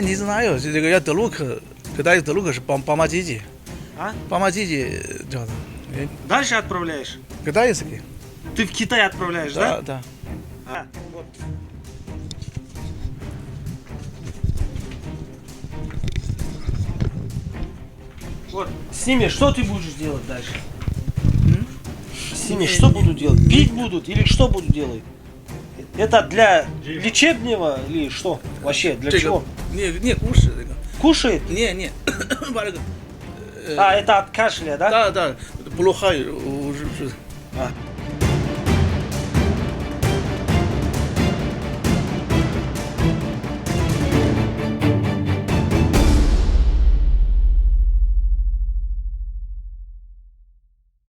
你是哪有？这个要德鲁克，给大家德鲁克是Бамбаджиджи， А? Бамбаджиджи叫的， Дальше отправляешь? 给大家是给， Ты в Китай отправляешь, да? да. А, вот. Вот. С ними что ты будешь делать дальше? С ними что будут делать? Пить будут или что будут делать? Это для лечебного или что? Вообще для 这个 чего? 你故事这个， Кушает? 你把这个， А, это от кашля, да? да, плохо, уже А.